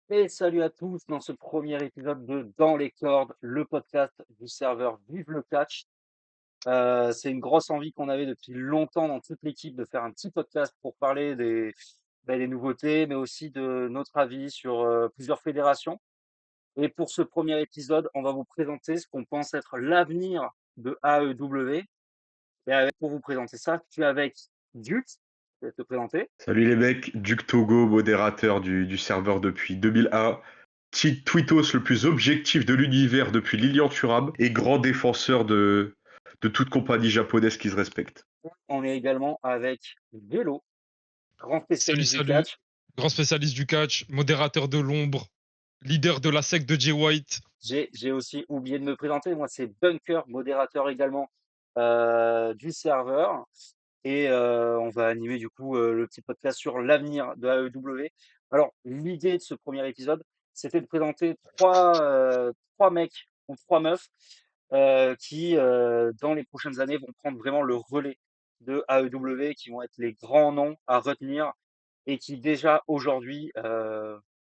Et salut à tous dans ce premier épisode de Dans les cordes, le podcast du serveur Vive le Catch. C'est une grosse envie qu'on avait depuis longtemps dans toute l'équipe de faire un petit podcast pour parler des nouveautés, mais aussi de notre avis sur plusieurs fédérations. Et pour ce premier épisode, on va vous présenter ce qu'on pense être l'avenir de AEW. Pour vous présenter ça, je suis avec Duke, je vais te présenter. Salut les mecs, Duc Togo, modérateur du serveur depuis 2001, Tweetos le plus objectif de l'univers depuis Lilian Thuram et grand défenseur de toute compagnie japonaise qui se respecte. On est également avec Vélo, grand Salut, spécialiste du salut. catch. Grand spécialiste du catch, modérateur de l'ombre, leader de la secte de Jay White. J'ai aussi oublié de me présenter. Moi, c'est Bunker, modérateur également du serveur. Et on va animer du coup le petit podcast sur l'avenir de AEW. Alors, l'idée de ce premier épisode, c'était de présenter trois mecs ou trois meufs qui, dans les prochaines années, vont prendre vraiment le relais de AEW, qui vont être les grands noms à retenir et qui déjà aujourd'hui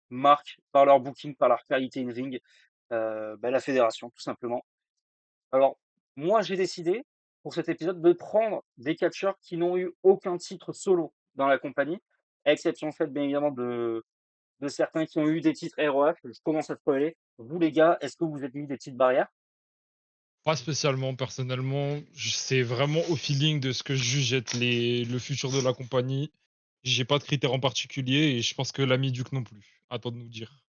marquent par leur booking, par leur qualité in ring, la fédération, tout simplement. Alors, moi, j'ai décidé, pour cet épisode, de prendre des catcheurs qui n'ont eu aucun titre solo dans la compagnie, à exception faite, bien évidemment, de certains qui ont eu des titres ROH. Je commence à spoiler. Vous, les gars, est-ce que vous êtes mis des petites barrières? Pas spécialement, personnellement. C'est vraiment au feeling de ce que je juge être le futur de la compagnie. J'ai pas de critères en particulier et je pense que l'ami Duke non plus. À toi de nous dire.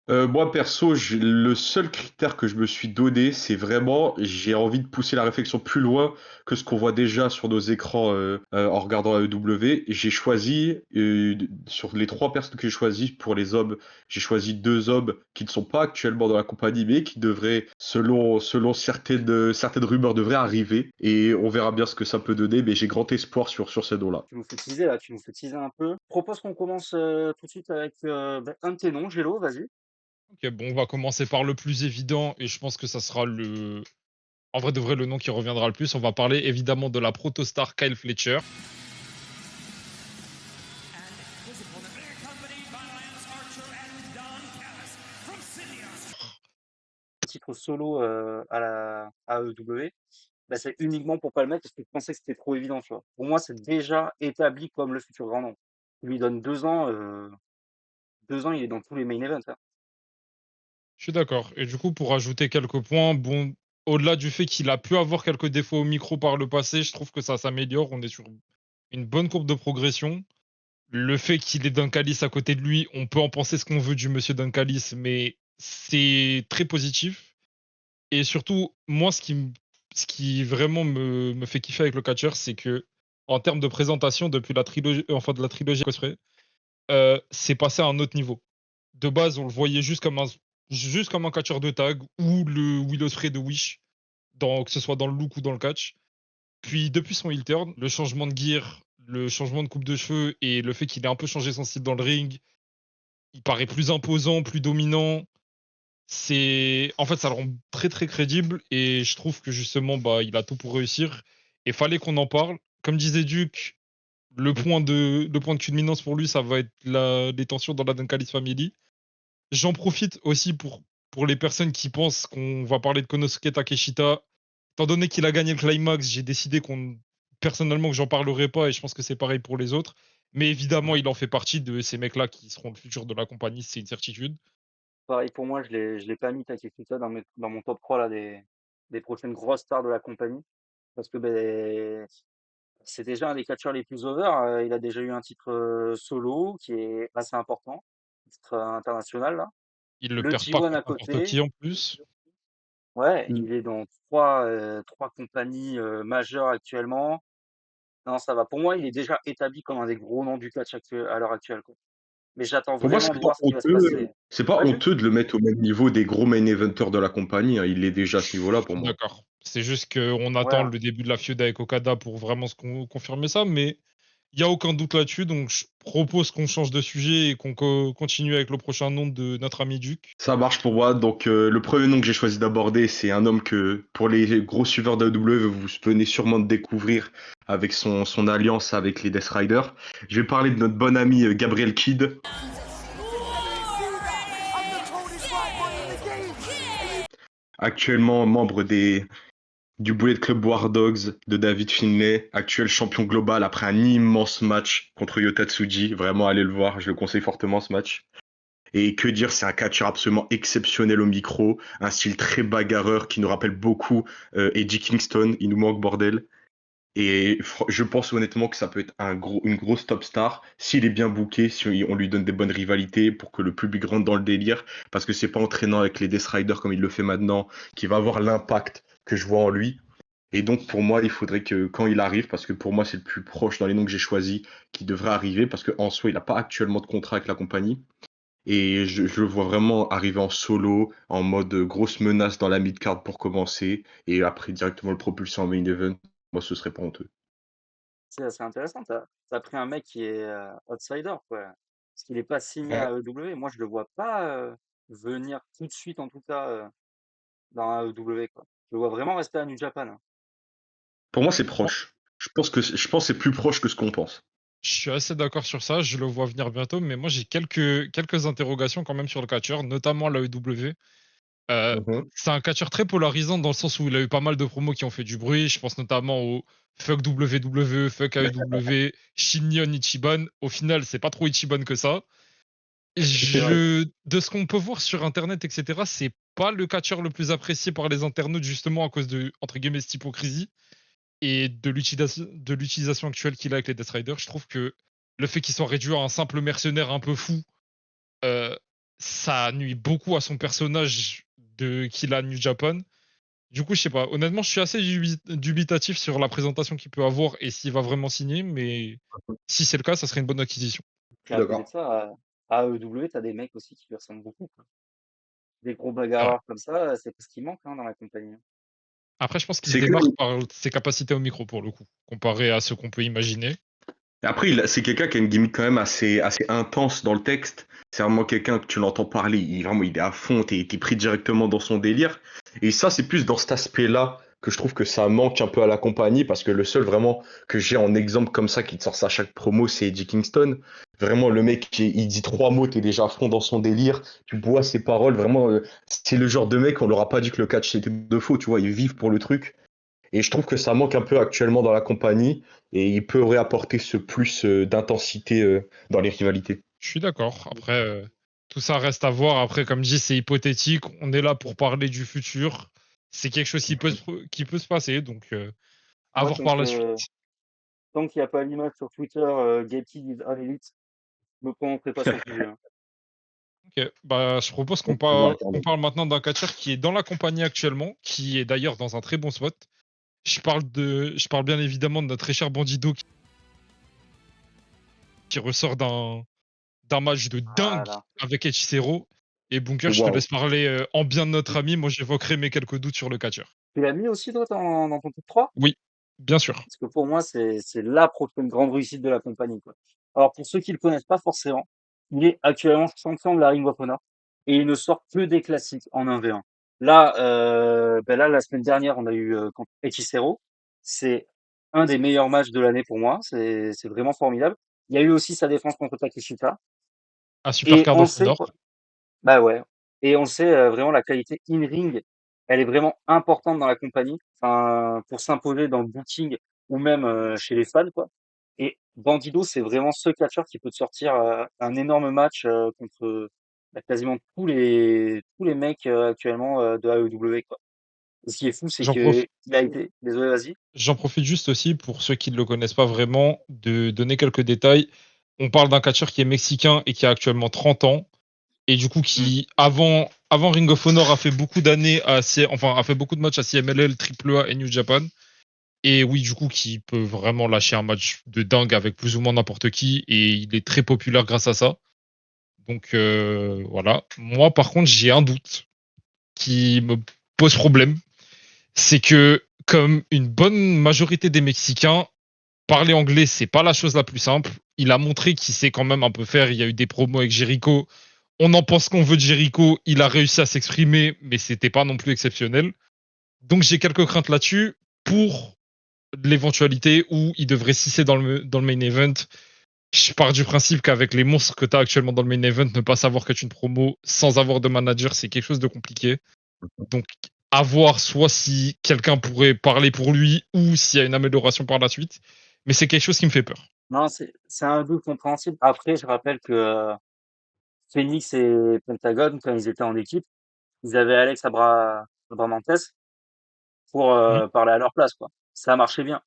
Moi perso, le seul critère que je me suis donné, c'est vraiment, j'ai envie de pousser la réflexion plus loin que ce qu'on voit déjà sur nos écrans en regardant AEW. J'ai choisi, sur les trois personnes que j'ai choisies pour les hommes, j'ai choisi deux hommes qui ne sont pas actuellement dans la compagnie, mais qui devraient, selon certaines rumeurs, devraient arriver. Et on verra bien ce que ça peut donner, mais j'ai grand espoir sur ces noms-là. Tu nous fais teaser, là, tu nous fais teaser un peu. Je propose qu'on commence tout de suite avec un de tes noms, Gélo, vas-y. Ok, bon, on va commencer par le plus évident et je pense que ça sera en vrai de vrai, le nom qui reviendra le plus. On va parler évidemment de la protostar Kyle Fletcher. Titre solo à AEW. C'est uniquement pour pas le mettre parce que je pensais que c'était trop évident, tu vois. Pour moi, c'est déjà établi comme le futur grand nom. Tu lui donnes 2 ans, 2 ans, il est dans tous les main events, hein. Je suis d'accord. Et du coup, pour ajouter quelques points, bon, au-delà du fait qu'il a pu avoir quelques défauts au micro par le passé, je trouve que ça s'améliore. On est sur une bonne courbe de progression. Le fait qu'il ait Duncalis à côté de lui, on peut en penser ce qu'on veut du monsieur Duncalis, mais c'est très positif. Et surtout, moi, ce qui vraiment me fait kiffer avec le catcher, c'est que, en termes de présentation, depuis la trilogie, enfin de la trilogie Cosplay, c'est passé à un autre niveau. De base, on le voyait juste comme un catcheur de tag ou le Will Ospreay de Wish, que ce soit dans le look ou dans le catch. Puis depuis son heel turn, le changement de gear, le changement de coupe de cheveux et le fait qu'il ait un peu changé son style dans le ring, il paraît plus imposant, plus dominant. En fait, ça le rend très très crédible et je trouve que justement, bah, il a tout pour réussir. Et fallait qu'on en parle. Comme disait Duke, le point de culminance pour lui, ça va être les tensions dans la Dunkalis Family. J'en profite aussi pour les personnes qui pensent qu'on va parler de Konosuke Takeshita. Étant donné qu'il a gagné le climax, j'ai décidé personnellement que j'en parlerai pas et je pense que c'est pareil pour les autres. Mais évidemment, il en fait partie de ces mecs-là qui seront le futur de la compagnie, c'est une certitude. Pareil pour moi, je l'ai pas mis Takeshita dans mon top 3 là, des prochaines grosses stars de la compagnie. Parce que c'est déjà un des catcheurs les plus over. Il a déjà eu un titre solo qui est assez important, un titre international là. Il le Le perd pas G1 contre à n'importe côté, qui en plus. ouais, Mm. il est dans trois compagnies majeures actuellement. Non, ça va. Pour moi, il est déjà établi comme un des gros noms du catch à l'heure actuelle, quoi. Mais j'attends Pour moi, vraiment de voir ce qui va se passer. c'est pas Ouais, Duc? honteux de le mettre au même niveau des gros main eventers de la compagnie, hein. Il est déjà à ce niveau-là Je pour suis moi. d'accord. C'est juste qu'on attend Ouais. le début de la feud avec Okada pour vraiment confirmer ça, mais il n'y a aucun doute là-dessus, donc je propose qu'on change de sujet et qu'on continue avec le prochain nom de notre ami Duke. Ça marche pour moi. Donc, le premier nom que j'ai choisi d'aborder, c'est un homme que, pour les gros suiveurs d'AEW, vous venez sûrement de découvrir avec son alliance avec les Death Riders. Je vais parler de notre bon ami Gabriel Kidd. Actuellement membre du Bullet Club War Dogs de David Finlay, actuel champion global après un immense match contre Yota Tsuji. Vraiment, allez le voir, je le conseille fortement ce match. Et que dire, c'est un catcheur absolument exceptionnel au micro, un style très bagarreur qui nous rappelle beaucoup Eddie Kingston, il nous manque bordel. Et je pense honnêtement que ça peut être une grosse top star s'il est bien booké, si on lui donne des bonnes rivalités pour que le public rentre dans le délire, parce que c'est pas entraînant avec les Death Riders comme il le fait maintenant, qui va avoir l'impact que je vois en lui. Et donc pour moi, il faudrait que quand il arrive, parce que pour moi c'est le plus proche dans les noms que j'ai choisis, qui devrait arriver, parce qu'en soi il n'a pas actuellement de contrat avec la compagnie. Et je le vois vraiment arriver en solo, en mode grosse menace dans la mid-card pour commencer, et après directement le propulser en main event. Moi, ce serait pas honteux. C'est assez intéressant. Tu as pris un mec qui est, outsider, quoi. Parce qu'il est pas signé Ouais. à AEW. Moi, je le vois pas, venir tout de suite, en tout cas, dans AEW, quoi. Je le vois vraiment rester à New Japan, hein. Pour moi, c'est Bon, proche. Je pense que c'est plus proche que ce qu'on pense. je suis assez d'accord sur ça, je le vois venir bientôt, mais moi j'ai quelques interrogations quand même sur le catcheur, notamment la l'AEW. Euh, Mhm. c'est un catcheur très polarisant dans le sens où il a eu pas mal de promos qui ont fait du bruit. Je pense notamment au Fuck WWE, Fuck AEW, Shinyon Ichiban. Au final, c'est pas trop Ichiban que ça. C'est vrai. De ce qu'on peut voir sur Internet, etc., c'est pas le catcheur le plus apprécié par les internautes justement à cause de, entre guillemets, cette hypocrisie et de l'utilisation actuelle qu'il a avec les Death Riders. Je trouve que le fait qu'il soit réduit à un simple mercenaire un peu fou, euh, ça nuit beaucoup à son personnage qu'il a à New Japan. Du coup, je sais pas. Honnêtement, je suis assez dubitatif sur la présentation qu'il peut avoir et s'il va vraiment signer, mais si c'est le cas, ça serait une bonne acquisition. Je Et suis à côté de d'accord. ça, à AEW, tu as des mecs aussi qui lui ressemblent beaucoup, quoi. Des gros C'est vrai. bagarreurs comme ça, c'est pas ce qui manque, hein, dans la compagnie, hein. Après, je pense qu'il se C'est que démarque par ses capacités au micro pour le coup, comparé à ce qu'on peut imaginer. après, c'est quelqu'un qui a une gimmick quand même assez intense dans le texte. C'est vraiment quelqu'un que tu l'entends parler, il est à fond, t'es pris directement dans son délire. Et ça, c'est plus dans cet aspect-là que je trouve que ça manque un peu à la compagnie, parce que le seul vraiment que j'ai en exemple comme ça qui te sort ça à chaque promo, c'est Eddie Kingston. Vraiment, le mec, il dit 3 mots, t'es déjà à fond dans son délire, tu bois ses paroles. Vraiment, c'est le genre de mec, on leur a pas dit que le catch c'était de faux, tu vois, ils vivent pour le truc. Et je trouve que ça manque un peu actuellement dans la compagnie et il peut réapporter ce plus d'intensité dans les rivalités. Je suis d'accord. Après, tout ça reste à voir. Après, comme je dis, c'est hypothétique. On est là pour parler du futur. C'est quelque chose qui peut se passer, donc à Moi, voir par la suite. tant qu'il y a pas l'image sur Twitter, Getty is all elite, je me prononcerai pas sur le sujet, hein. Ok, bah, je propose On va qu'on attendre. parle maintenant d'un catcheur qui est dans la compagnie actuellement, qui est d'ailleurs dans un très bon spot. Je parle bien évidemment de notre très cher Bandido qui ressort d'un match de dingue Voilà. avec Hechicero. Et Bunker, je te Waouh. laisse parler en bien de notre ami. Moi, j'évoquerai mes quelques doutes sur le catcheur. Tu l'as mis aussi, toi, dans ton top 3? Oui, bien sûr. Parce que pour moi, c'est la prochaine grande réussite de la compagnie, quoi. Alors, pour ceux qui le connaissent pas forcément, il est actuellement champion de la Ring of Honor et il ne sort que des classiques en 1v1. Là, là, la semaine dernière, on a eu contre Hechicero. C'est un des meilleurs matchs de l'année pour moi. C'est vraiment formidable. Il y a eu aussi sa défense contre Takeshita. Un super Et card on le of sait, honor. quoi. Bah ouais. Et on le sait, vraiment, la qualité in-ring, elle est vraiment importante dans la compagnie. Enfin, pour s'imposer dans le booking ou même chez les fans, quoi. Et Bandido, c'est vraiment ce catcheur qui peut te sortir un énorme match contre quasiment tous les mecs actuellement de AEW, quoi. Et ce qui est fou, c'est J'en que prof- il a été. Désolé, vas-y. J'en profite juste aussi pour ceux qui ne le connaissent pas vraiment de donner quelques détails. On parle d'un catcheur qui est mexicain et qui a actuellement 30 ans. Et du coup, Mm. qui, avant Ring of Honor, a fait beaucoup d'années a fait beaucoup de matchs à CMLL, AAA et New Japan. Et oui, du coup, qui peut vraiment lâcher un match de dingue avec plus ou moins n'importe qui. Et il est très populaire grâce à ça. Donc voilà. Moi, par contre, j'ai un doute qui me pose problème. C'est que, comme une bonne majorité des Mexicains, parler anglais, c'est pas la chose la plus simple. Il a montré qu'il sait quand même un peu faire. Il y a eu des promos avec Jericho. On en pense qu'on veut de Jericho. Il a réussi à s'exprimer, mais c'était pas non plus exceptionnel. Donc j'ai quelques craintes là-dessus pour l'éventualité où il devrait cesser dans le main event. je pars du principe qu'avec les monstres que tu as actuellement dans le main event, ne pas savoir que tu une promo sans avoir de manager, c'est quelque chose de compliqué. Donc, à voir soit si quelqu'un pourrait parler pour lui ou s'il y a une amélioration par la suite. Mais c'est quelque chose qui me fait peur. Non, c'est un doute compréhensible. Après, je rappelle que, Phoenix et Pentagon, quand ils étaient en équipe, ils avaient Alex Abramantes pour, Mmh. parler à leur place, quoi. Ça marchait bien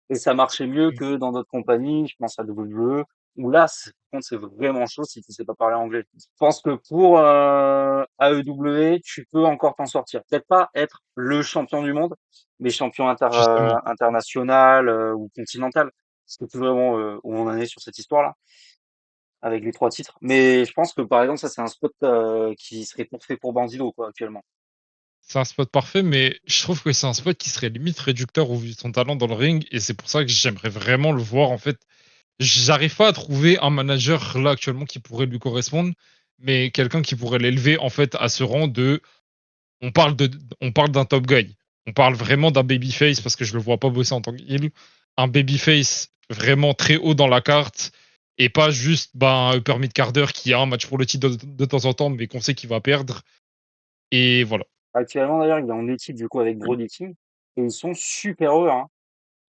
et ça marchait mieux Mmh. que dans d'autres compagnies, je pense à WWE, où là, par contre, c'est vraiment chaud si tu sais pas parler anglais. Je pense que pour, AEW, tu peux encore t'en sortir. Peut-être pas être le champion du monde, mais champion Justement. international, ou continental. C'est plus vraiment, où on en est sur cette histoire-là, avec les 3 titres. Mais je pense que, par exemple, ça, c'est un spot, qui serait parfait pour Bandido, quoi, actuellement. C'est un spot parfait, mais je trouve que c'est un spot qui serait limite réducteur au vu de son talent dans le ring. Et c'est pour ça que j'aimerais vraiment le voir. En fait, j'arrive pas à trouver un manager là actuellement qui pourrait lui correspondre, mais quelqu'un qui pourrait l'élever en fait à ce rang de. On parle de, on parle d'un top guy. On parle vraiment d'un babyface parce que je le vois pas bosser en tant que heel. Un babyface vraiment très haut dans la carte et pas juste un upper mid carder qui a un match pour le titre de temps en temps, mais qu'on sait qu'il va perdre. Et voilà. Actuellement, d'ailleurs, il est en équipe, du coup, avec Brody King et ils sont super heureux, hein.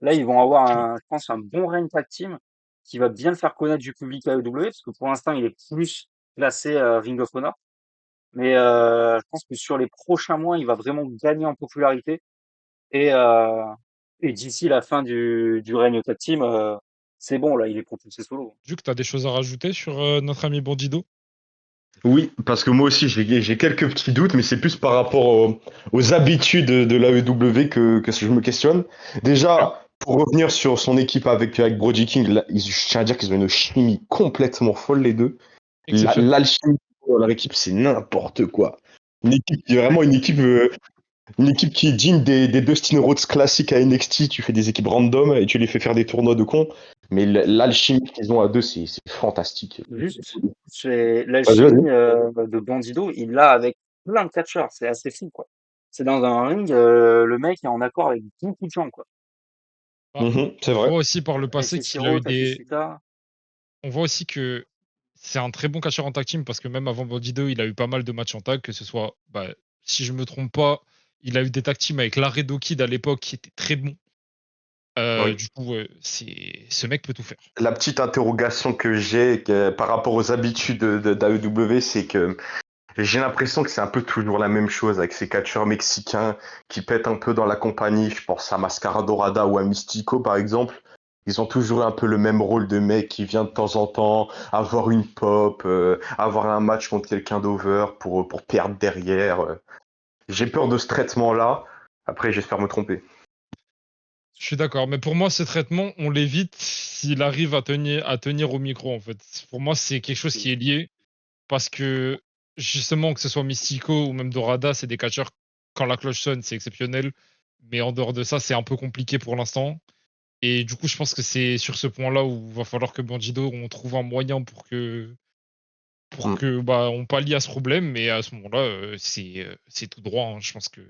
Là, ils vont avoir je pense, un bon règne tag team qui va bien le faire connaître du public AEW, parce que pour l'instant, il est plus classé, Ring of Honor. Mais, je pense que sur les prochains mois, il va vraiment gagner en popularité et heu et d'ici la fin du règne tag team, c'est bon, là, il est propulsé solo. Duc, tu as des choses à rajouter sur notre ami Bandido? Oui, parce que moi aussi j'ai quelques petits doutes, mais c'est plus par rapport aux habitudes de l'AEW que je me questionne. Déjà, pour revenir sur son équipe avec Brody King, là, je tiens à dire qu'ils ont une chimie complètement folle, les deux. Exceptionnel. L'alchimie dans leur équipe, c'est n'importe quoi. Une équipe qui est vraiment une équipe qui est digne des Dustin Rhodes classiques à NXT. Tu fais des équipes random et tu les fais faire des tournois de cons. Mais l'alchimie qu'ils ont à deux, c'est fantastique. Juste, c'est Vas-y, vas-y. l'alchimie, de Bandido, il l'a avec plein de catcheurs, c'est assez fou, quoi. C'est dans un ring, le mec est en accord avec beaucoup de gens, quoi. Ah, Mhm, c'est on vrai. voit aussi par le Avec passé qu'il a Cesaro, eu des. Takeshita. On voit aussi que c'est un très bon catcheur en tag team parce que même avant Bandido, il a eu pas mal de matchs en tag, que ce soit, si je me trompe pas, il a eu des tag teams avec Laredo Kid à l'époque qui était très bon. Oui. Du coup, ce mec peut tout faire. La petite interrogation que j'ai par rapport aux habitudes d'AEW, c'est que j'ai l'impression que c'est un peu toujours la même chose avec ces catcheurs mexicains qui pètent un peu dans la compagnie. Je pense à Mascara Dorada ou à Mystico, par exemple. Ils ont toujours un peu le même rôle de mec qui vient de temps en temps avoir une pop, avoir un match contre quelqu'un d'over pour perdre derrière. J'ai peur de ce traitement-là. Après, j'espère me tromper. Je suis d'accord, mais pour moi, ce traitement, on l'évite s'il arrive à tenir au micro, en fait. Pour moi, c'est quelque chose qui est lié parce que, justement, que ce soit Mystico ou même Dorada, c'est des catcheurs, quand la cloche sonne, c'est exceptionnel. Mais en dehors de ça, c'est un peu compliqué pour l'instant. Et du coup, je pense que c'est sur ce point-là où il va falloir que Bandido, on trouve un moyen pour Mm. que on pallie à ce problème. Mais à ce moment-là, c'est tout droit, hein. Je pense que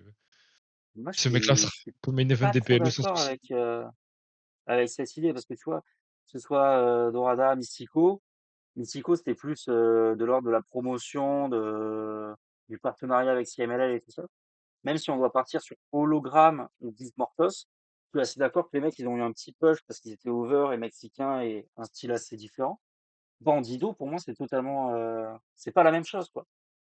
Moi, ce mec-là sera je suis le main event pas des trop PLE sans d'accord souci. avec cette idée parce que tu vois, que ce soit, Dorada, Mystico, c'était plus, de l'ordre de la promotion, du partenariat avec CMLL et tout ça. Même si on doit partir sur Hologramme ou Vive Mortos, je suis assez d'accord que les mecs, ils ont eu un petit push parce qu'ils étaient over et mexicains et un style assez différent. Bandido, pour moi, c'est totalement, c'est pas la même chose, quoi.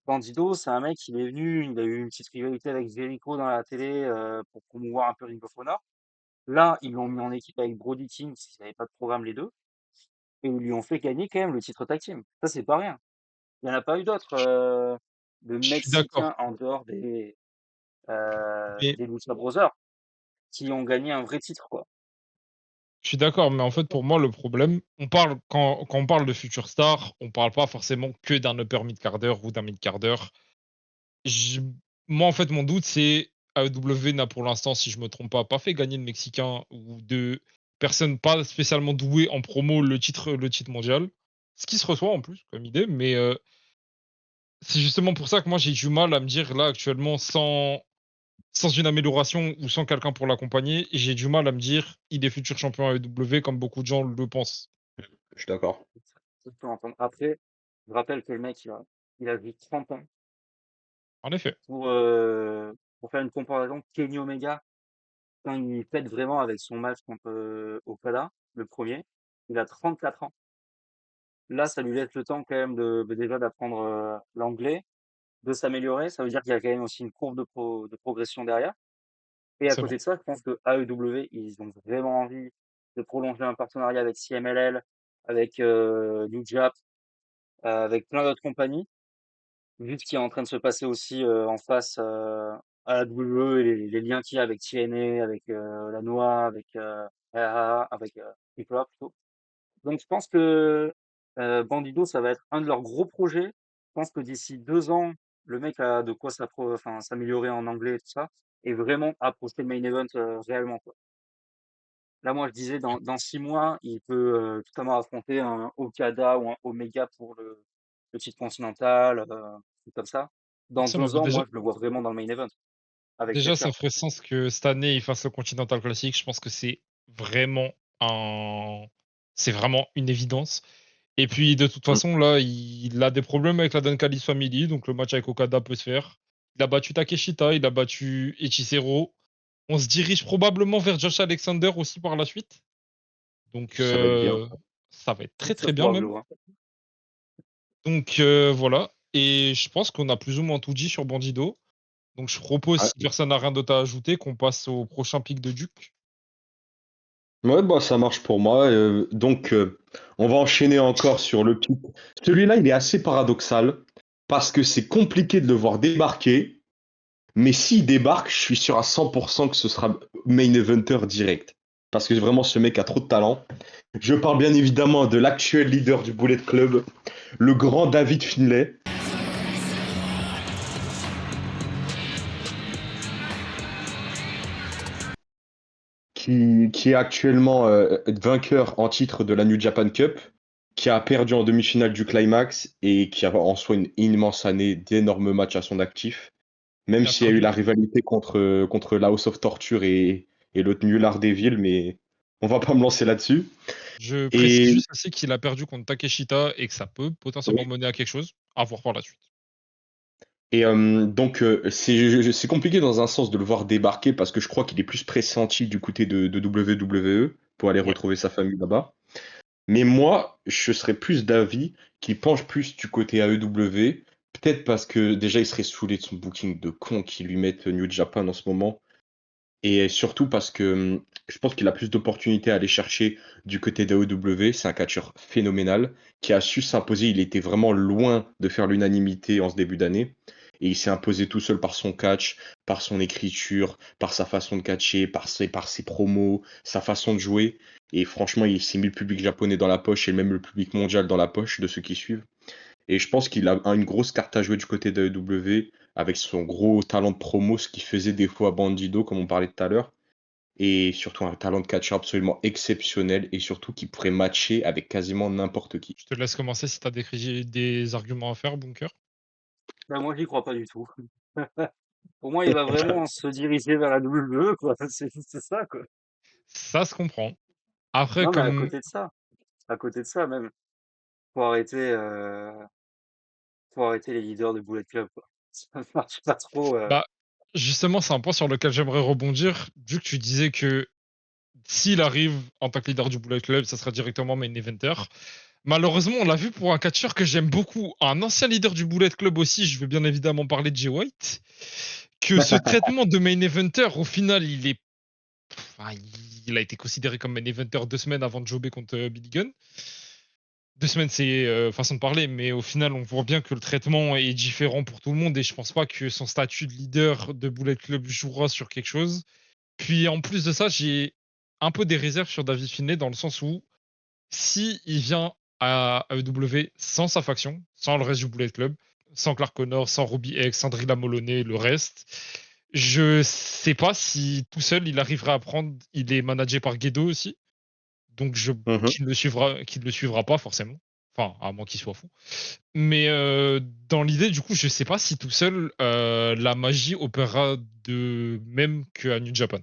Bandido, c'est un mec, il est venu, il a eu une petite rivalité avec Jericho dans la télé, pour promouvoir un peu Ring of Honor. Là, ils l'ont mis en équipe avec Brody King, parce qu'ils avaient pas de programme les 2 et ils lui ont fait gagner quand même le titre tag team. Ça, c'est pas rien. Il y en a pas eu d'autres, de Je suis d'accord. Mexicains en dehors Mais des Lucha Brothers qui ont gagné un vrai titre, quoi. je suis d'accord, mais en fait, pour moi, le problème, on parle quand on parle de future star, on parle pas forcément que d'un upper mid-carder ou d'un mid-carder. Je Moi, en fait, mon doute, c'est AEW n'a pour l'instant, si je me trompe pas fait gagner de Mexicains ou de personnes pas spécialement douées en promo le titre mondial. Ce qui se reçoit en plus comme idée, mais c'est justement pour ça que moi j'ai du mal à me dire là actuellement sans une amélioration ou sans quelqu'un pour l'accompagner, j'ai du mal à me dire il est futur champion AEW comme beaucoup de gens le pensent. Je suis d'accord. Ça, je peux entendre. Après, je rappelle que le mec, il a vu 30 ans En effet, pour, pour faire une comparaison. Kenny Omega, quand il pète vraiment avec son match contre Okada, le premier, il a 34 ans. Là, ça lui laisse le temps quand même déjà d'apprendre l'anglais, de s'améliorer. Ça veut dire qu'il y a quand même aussi une courbe de progression derrière. Et à c'est bon. côté de ça, je pense que AEW, ils ont vraiment envie de prolonger un partenariat avec CMLL, avec New Jap, avec plein d'autres compagnies, vu ce qui est en train de se passer aussi en face à la WWE et les liens qu'il y a avec TNA, avec la NOAH, avec RAA, avec AAA plutôt. Donc je pense que Bandido, ça va être un de leurs gros projets. Je pense que d'ici 2 ans, le mec a de quoi enfin, s'améliorer en anglais et tout ça, et vraiment approcher le main event réellement, quoi. Là, moi, je disais, dans 6 mois, il peut totalement affronter un Okada ou un Omega pour le titre continental, truc comme ça. Dans C'est bon. 2 ans, moi, je le vois vraiment dans le main event, avec Déjà, Taker. ça ferait sens que cette année, il fasse le Continental Classic. Je pense que vraiment un... c'est vraiment une évidence. Et puis, de toute Mm. façon, là, il a des problèmes avec la Dunkalis Family, donc le match avec Okada peut se faire. Il a battu Takeshita, il a battu Hechicero. On se dirige probablement vers Josh Alexander aussi par la suite. Donc, Ça va être bien. ça va être très Ça très bien pourra même. jouer, hein. Donc, voilà. Et je pense qu'on a plus ou moins tout dit sur Bandido. Donc, je propose, Ouais. si personne n'a rien d'autre à ajouter, qu'on passe au prochain pic de Duke. Ouais, bah ça marche pour moi. Donc, on va enchaîner encore sur le pic. Celui-là, il est assez paradoxal parce que c'est compliqué de le voir débarquer. Mais s'il débarque, je suis sûr à 100% que ce sera main eventer direct. Parce que vraiment, ce mec a trop de talent. Je parle bien évidemment de l'actuel leader du Bullet Club, le grand David Finlay, qui est actuellement vainqueur en titre de la New Japan Cup, qui a perdu en demi-finale du Climax et qui a en soi une immense année d'énormes matchs à son actif. Même Il a s'il y a eu perdu. la rivalité contre la House of Torture et l'autre Nulard Devil, mais on va pas me lancer là-dessus. Je précise Et juste aussi qu'il a perdu contre Takeshita et que ça peut potentiellement oui. mener à quelque chose. À voir par la suite. Et donc c'est compliqué dans un sens de le voir débarquer parce que je crois qu'il est plus pressenti du côté de WWE pour aller Ouais. retrouver sa famille là-bas. Mais moi, je serais plus d'avis qu'il penche plus du côté AEW, peut-être parce que déjà il serait saoulé de son booking de con qui lui mettent New Japan en ce moment. Et surtout parce que je pense qu'il a plus d'opportunités à aller chercher du côté d'AEW. C'est un catcheur phénoménal qui a su s'imposer. Il était vraiment loin de faire l'unanimité en ce début d'année. Et il s'est imposé tout seul par son catch, par son écriture, par sa façon de catcher, par ses promos, sa façon de jouer. Et franchement, il s'est mis le public japonais dans la poche et même le public mondial dans la poche de ceux qui suivent. Et je pense qu'il a une grosse carte à jouer du côté de AEW avec son gros talent de promo, ce qui faisait des fois Bandido, comme on parlait tout à l'heure. Et surtout un talent de catcheur absolument exceptionnel et surtout qui pourrait matcher avec quasiment n'importe qui. Je te laisse commencer si tu as des arguments à faire, Bunker. Bah, moi, j'y crois pas du tout. Pour moi, il va vraiment se diriger vers la WWE, quoi. C'est juste ça, quoi. Ça se comprend. Après, Non, mais comme à côté de ça même, faut arrêter, euh, faut arrêter les leaders de Bullet Club, quoi. Ça marche pas trop. bah, justement, c'est un point sur lequel j'aimerais rebondir, vu que tu disais que s'il arrive en tant que leader du Bullet Club, ça sera directement main eventer. Malheureusement, on l'a vu pour un catcheur que j'aime beaucoup, un ancien leader du Bullet Club aussi, je veux bien évidemment parler de Jay White, que ce traitement de main eventer, au final, enfin, il a été considéré comme main eventer 2 semaines avant de jobber contre Billy Gunn. 2 semaines, c'est façon de parler, mais au final, on voit bien que le traitement est différent pour tout le monde et je pense pas que son statut de leader de Bullet Club jouera sur quelque chose. Puis en plus de ça, j'ai un peu des réserves sur David Finlay dans le sens où si il vient à AEW sans sa faction, sans le reste du Bullet Club, sans Clark Connor, sans Robbie X, sans Drilla Moloney, le reste, je sais pas si tout seul il arrivera à prendre. Il est managé par Gedo aussi, donc Mhm. qu'il ne le suivra pas forcément. Enfin, à moins qu'il soit fou. Mais dans l'idée, du coup, je sais pas si tout seul la magie opérera de même qu'à New Japan.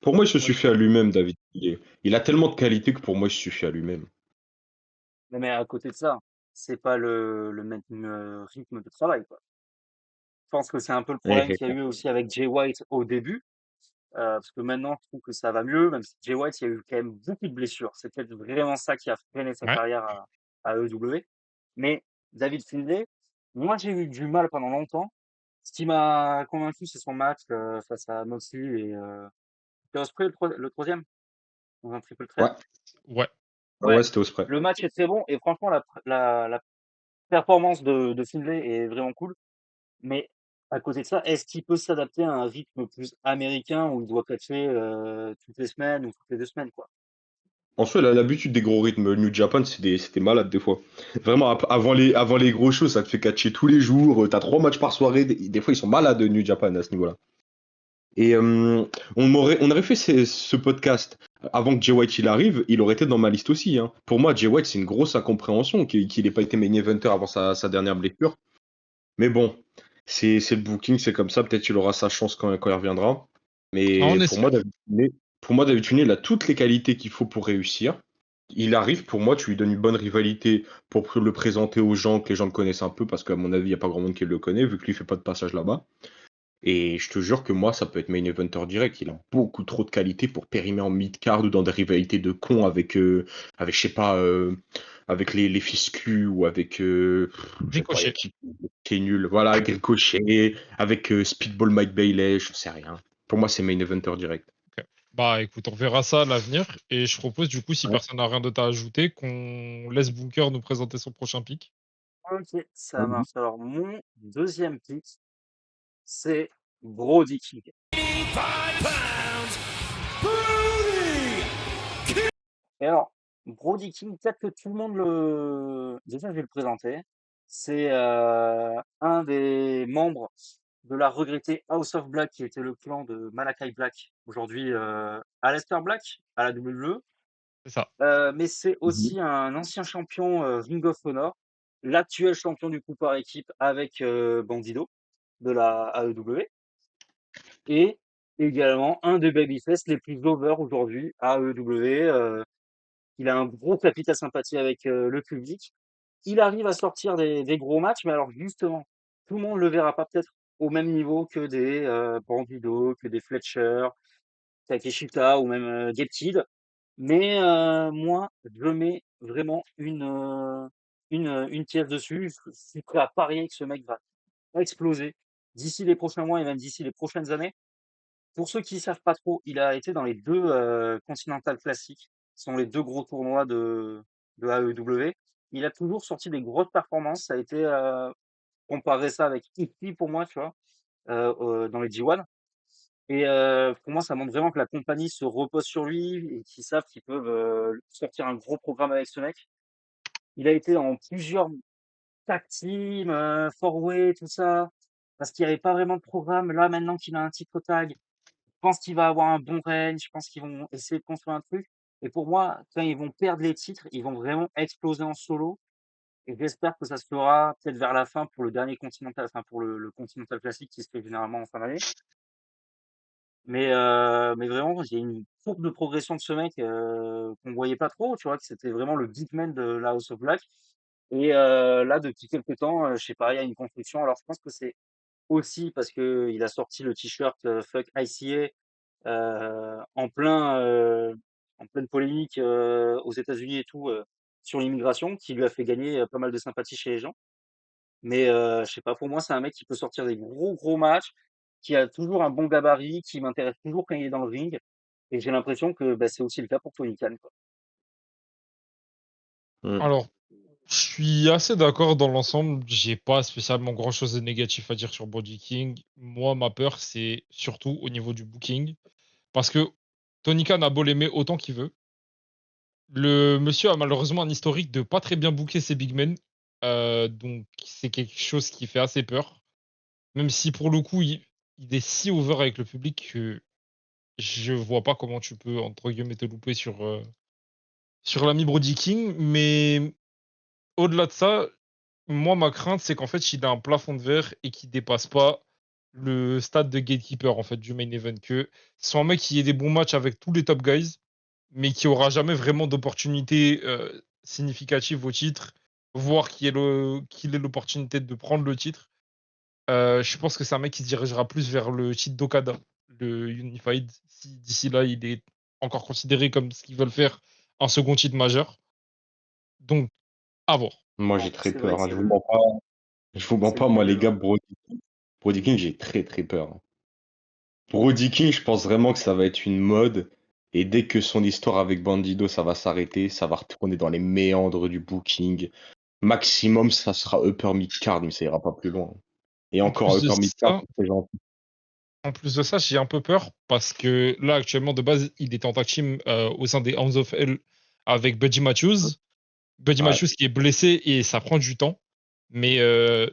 Pour moi, il se Moi, suffit à lui-même, David. Il a tellement de qualité que pour moi, il se suffit à lui-même. Mais à côté de ça, c'est pas le même rythme de travail, quoi. Je pense que c'est un peu le problème qu'il y a eu aussi avec Jay White au début, parce que maintenant je trouve que ça va mieux, même si Jay White, il y a eu quand même beaucoup de blessures. C'est peut-être vraiment ça qui a freiné sa Ouais. carrière à AEW. Mais David Finlay, moi j'ai eu du mal pendant longtemps. Ce qui m'a convaincu, c'est son match face à Moxley et Ospreay, le troisième, dans un triple threat. Ouais, Ouais. Ouais, ouais, c'était Osprey. le match est très bon et franchement la performance de Finlay est vraiment cool. Mais à côté de ça, est-ce qu'il peut s'adapter à un rythme plus américain où il doit catcher toutes les semaines ou toutes les 2 semaines, quoi? En soi, il a l'habitude des gros rythmes. New Japan, c'était malade des fois. Vraiment, avant les gros shows, ça te fait catcher tous les jours. T'as 3 matchs par soirée. Des fois, ils sont malades, New Japan, à ce niveau-là. Et on aurait fait ce podcast avant que Jay White il arrive, il aurait été dans ma liste aussi, hein. Pour moi, Jay White, c'est une grosse incompréhension qu'il n'ait pas été main eventer avant sa dernière blessure. Mais bon, c'est le booking, c'est comme ça. Peut-être qu'il aura sa chance quand il reviendra. Ah, on Mais pour moi, espère. David Finlay, il a toutes les qualités qu'il faut pour réussir. Il arrive, pour moi, tu lui donnes une bonne rivalité pour le présenter aux gens, que les gens le connaissent un peu, parce qu'à mon avis, il n'y a pas grand monde qui le connaît, vu que lui, il fait pas de passage là-bas. Et je te jure que moi, ça peut être main eventer direct. Il a beaucoup trop de qualité pour périmer en mid-card ou dans des rivalités de cons avec je sais pas, avec les Fiscu ou avec, je sais pas, il y a Ricochet. qui est nul. Voilà, avec Ricochet, avec Speedball Mike Bailey, je sais rien. Pour moi, c'est main eventer direct. Ok. Bah écoute, on verra ça à l'avenir. Et je propose du coup, si Ouais. personne n'a rien d'autre à ajouter, qu'on laisse Bunker nous présenter son prochain pick. OK, ça Ouais. marche. Alors mon deuxième pick, c'est Brody King. Et alors, Brody King, peut-être que tout le monde le déjà je vais le présenter. C'est, un des membres de la regrettée House of Black qui était le clan de Malakai Black, aujourd'hui, Aleister Black à la WWE. C'est ça. Mais c'est Mhm. aussi un ancien champion, Ring of Honor, l'actuel champion du coup par équipe avec, Bandido de la AEW et également un des babyface les plus over aujourd'hui à AEW, il a un gros capital sympathie avec, le public. Il arrive à sortir des gros matchs, mais alors justement, tout le monde le verra pas peut-être au même niveau que des, Bandido, que des Fletcher, Takeshita ou même, Gabe Kidd. Mais moi, je mets vraiment une pièce dessus. Je suis prêt à parier que ce mec va exploser d'ici les prochains mois et même d'ici les prochaines années. Pour ceux qui ne savent pas trop, il a été dans les 2 Continental Classic, qui sont les 2 gros tournois de AEW. Il a toujours sorti des grosses performances. Ça a été, comparer ça avec Icky pour moi, tu vois? Dans les G1 et pour moi, ça montre vraiment que la compagnie se repose sur lui et qu'ils savent qu'ils peuvent, sortir un gros programme avec ce mec. Il a été dans plusieurs tag team, four-way, tout ça, parce qu'il y avait pas vraiment de programme. Là, maintenant qu'il a un titre tag, je pense qu'il va avoir un bon range, je pense qu'ils vont essayer de construire un truc et pour moi, quand ils vont perdre les titres, ils vont vraiment exploser en solo et j'espère que ça se fera peut-être vers la fin pour le dernier Continental, enfin pour le Continental Classic qui se fait généralement en fin d'année. Mais vraiment, j'ai une courbe de progression de ce mec, qu'on voyait pas trop, tu vois? Que c'était vraiment le big man de la House of Black et là, depuis quelque temps, je sais pas, il y a une construction. Alors je pense que c'est aussi parce qu'il a sorti le t-shirt, Fuck ICA, en pleine polémique, aux États-Unis et tout, sur l'immigration, qui lui a fait gagner, pas mal de sympathie chez les gens. Mais je sais pas, pour moi, c'est un mec qui peut sortir des gros, gros matchs, qui a toujours un bon gabarit, qui m'intéresse toujours quand il est dans le ring et j'ai l'impression que, bah, c'est aussi le cas pour Tony Khan, quoi. Mm. Alors, je suis assez d'accord dans l'ensemble. J'ai pas spécialement grand-chose de négatif à dire sur Brody King. Moi, ma peur, c'est surtout au niveau du booking. Parce que Tony Khan a beau l'aimer autant qu'il veut. Le monsieur a malheureusement un historique de pas très bien booker ses big men. Donc, c'est quelque chose qui fait assez peur. Même si pour le coup, il est si over avec le public que je vois pas comment tu peux, entre guillemets, te louper sur l'ami Brody King. Mais au-delà de ça, moi, ma crainte, c'est qu'en fait, il a un plafond de verre et qu'il dépasse pas le stade de gatekeeper en fait du main event. Que ce soit un mec qui ait des bons matchs avec tous les top guys, mais qui aura jamais vraiment d'opportunité significative au titre, voir qu'il ait l'opportunité de prendre le titre. Je pense que c'est un mec qui se dirigera plus vers le titre d'Okada, le Unified, si d'ici là il est encore considéré comme ce qu'ils veulent faire un second titre majeur. Donc, à voir. Moi, Bon, j'ai très c'est vrai peur, que hein. Je vous mens c'est le pas, moi, les milieu, gars, hein. Brody King, j'ai très très peur, hein. Brody King, je pense vraiment que ça va être une mode. Et dès que son histoire avec Bandido, ça va s'arrêter, ça va retourner dans les méandres du booking. Maximum, ça sera upper mid-card, mais ça ira pas plus loin. Et En encore plus de upper mid-card, ça, c'est gentil. j'ai un peu peur parce que là, actuellement, de base, il est en tag team au sein des Hounds of Hell avec Buddy Matthews. Buddy Ouais. Matthews qui est blessé et ça prend du temps. Mais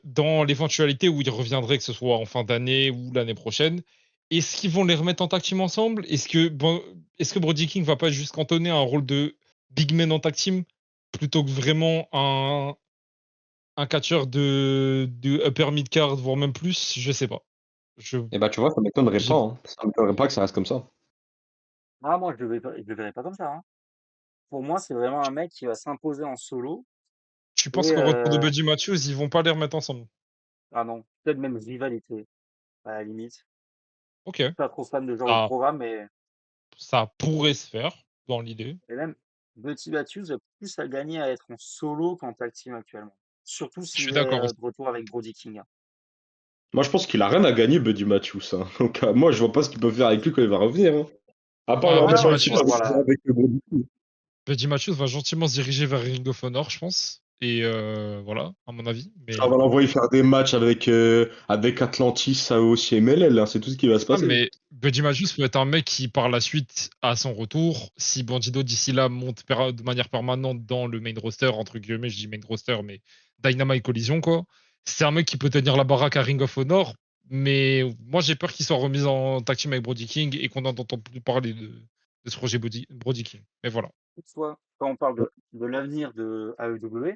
dans l'éventualité où il reviendrait, que ce soit en fin d'année ou l'année prochaine, est-ce qu'ils vont les remettre en tag team ensemble? Est-ce que Brody King va pas juste cantonner un rôle de big man en tag team plutôt que vraiment un catcheur de upper mid card, voire même plus? Je sais pas. Je, Et bah, tu vois, ça m'étonnerait pas, j'ai- hein. Ça m'étonnerait pas que ça reste comme ça. Ah, moi, je le verrais pas comme ça, hein. Pour moi, c'est vraiment un mec qui va s'imposer en solo tu et penses qu'au retour de Buddy Matthews, ils vont pas les remettre ensemble? ah non, peut-être même rivalité, à la limite. Ok. Pas trop fan de ce genre de Ça, programme, mais ça pourrait se faire dans l'idée. même Buddy Matthews a plus à gagner à être en solo qu'en tag team actuellement. Surtout Je suis s'il est, d'accord. de retour avec Brody King, hein. Moi, je pense qu'il a rien à gagner, Buddy Matthews, hein. Donc, moi, je vois pas ce qu'il peut faire avec lui quand il va revenir, hein. À part Ah, leur Ouais, mettre Buddy dans le ouais, film pour Matthews, avoir la avec le Brody King. Buddy Matthews va gentiment se diriger vers Ring of Honor, je pense. Et voilà, à mon avis. Ça Mais, va l'envoyer faire des matchs avec Atlantis, ça aussi MLL, hein. C'est tout ce qui va se ah, passer. mais Buddy Matthews peut être un mec qui, par la suite, à son retour, si Bandido d'ici là monte de manière permanente dans le main roster, entre guillemets, je dis main roster, mais Dynamite Collision, quoi. C'est un mec qui peut tenir la baraque à Ring of Honor. Mais moi, j'ai peur qu'il soit remis en tag team avec Brody King et qu'on n'entende plus parler de ce projet Brody King. Mais voilà. toutefois, quand on parle de l'avenir de AEW,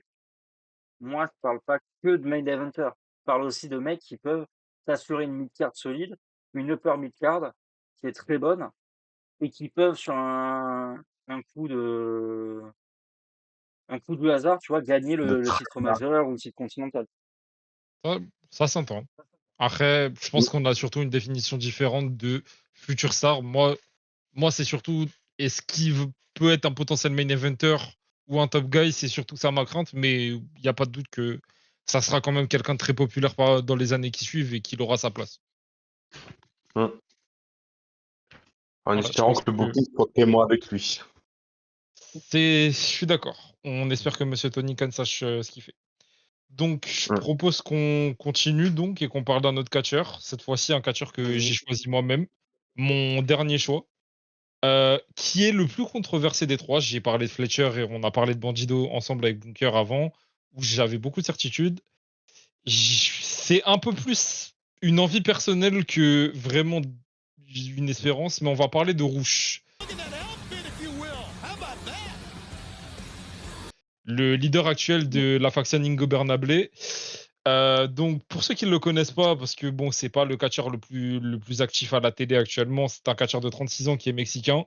moi, je parle pas que de main eventer. Je parle aussi de mecs qui peuvent s'assurer une mid-card solide, une upper mid-card qui est très bonne et qui peuvent sur un coup de un coup de hasard, tu vois, gagner De le titre majeur ou le titre continental. Ça, ça s'entend. Après, je pense qu'on a surtout une définition différente de future star. Moi c'est surtout est-ce qu'il peut être un potentiel main eventer ou un top guy, c'est surtout ça ma crainte, mais il n'y a pas de doute que ça sera quand même quelqu'un de très populaire dans les années qui suivent et qu'il aura sa place. Hum. En Voilà, je espérant pense que le que booking soit témoin avec lui. je suis d'accord. On espère que Monsieur Tony Khan sache ce qu'il fait. Donc, je Hum. propose qu'on continue donc et qu'on parle d'un autre catcheur. Cette fois-ci, un catcheur que j'ai Vas-y. choisi moi-même, mon dernier choix. Qui est le plus controversé des trois. J'ai parlé de Fletcher et on a parlé de Bandido ensemble avec Bunker avant, où j'avais beaucoup de certitudes. C'est un peu plus une envie personnelle que vraiment une espérance, mais on va parler de Rouge, le leader actuel de la faction Ingobernable. Donc pour ceux qui ne le connaissent pas, parce que bon, c'est pas le catcheur le plus actif à la télé actuellement, c'est un catcheur de 36 ans qui est mexicain.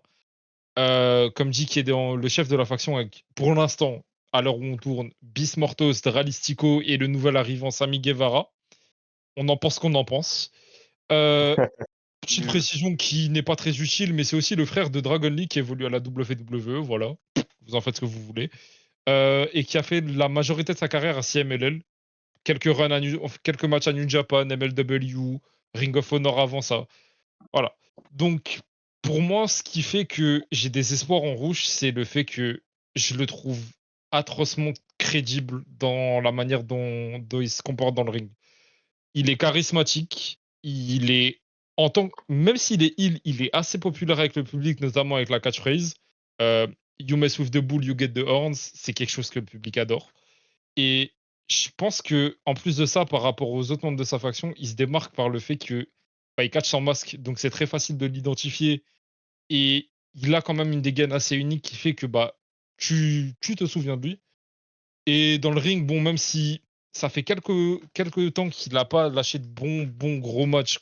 Comme dit, qui est le chef de la faction avec, pour l'instant, à l'heure où on tourne, Bis Mortos, Dralistico et le nouvel arrivant Sami Guevara. On en pense qu'on en pense. Euh, Petite Nul. précision qui n'est pas très utile, mais c'est aussi le frère de Dragon Lee qui évolue à la WWE, voilà. Vous en faites ce que vous voulez. Et qui a fait la majorité de sa carrière à CMLL. Quelques matchs à New Japan, MLW, Ring of Honor avant ça. Voilà. Donc, pour moi, ce qui fait que j'ai des espoirs en Rouge, c'est le fait que je le trouve atrocement crédible dans la manière dont il se comporte dans le ring. Il est charismatique, il est même s'il est il est assez populaire avec le public, notamment avec la catchphrase. You mess with the bull, you get the horns. C'est quelque chose que le public adore. Et je pense que en plus de ça, par rapport aux autres membres de sa faction, il se démarque par le fait que il catch sans masque, donc c'est très facile de l'identifier. Et il a quand même une dégaine assez unique qui fait que tu te souviens de lui. Et dans le ring, bon, même si ça fait quelques temps qu'il n'a pas lâché de bons gros matchs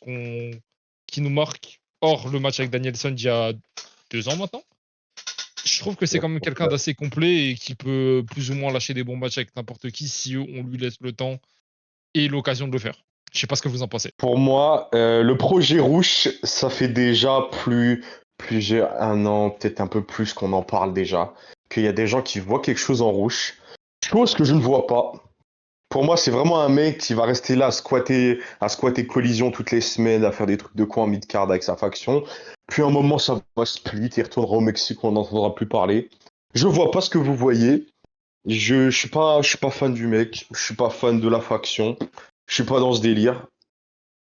qui nous marquent, hors le match avec Danielson il y a 2 ans maintenant. Je trouve que c'est quand même quelqu'un d'assez complet et qui peut plus ou moins lâcher des bons matchs avec n'importe qui si on lui laisse le temps et l'occasion de le faire. Je sais pas ce que vous en pensez. Pour moi, le projet Rouge, ça fait déjà plusieurs, un an, peut-être un peu plus qu'on en parle déjà, qu'il y a des gens qui voient quelque chose en Rouge, chose que je ne vois pas. Pour moi, c'est vraiment un mec qui va rester là à squatter Collision toutes les semaines, à faire des trucs de coin en mid-card avec sa faction. Puis à un moment, ça va split, il retournera au Mexique, on n'entendra plus parler. Je vois pas ce que vous voyez. Je suis pas fan du mec, je suis pas fan de la faction, je suis pas dans ce délire.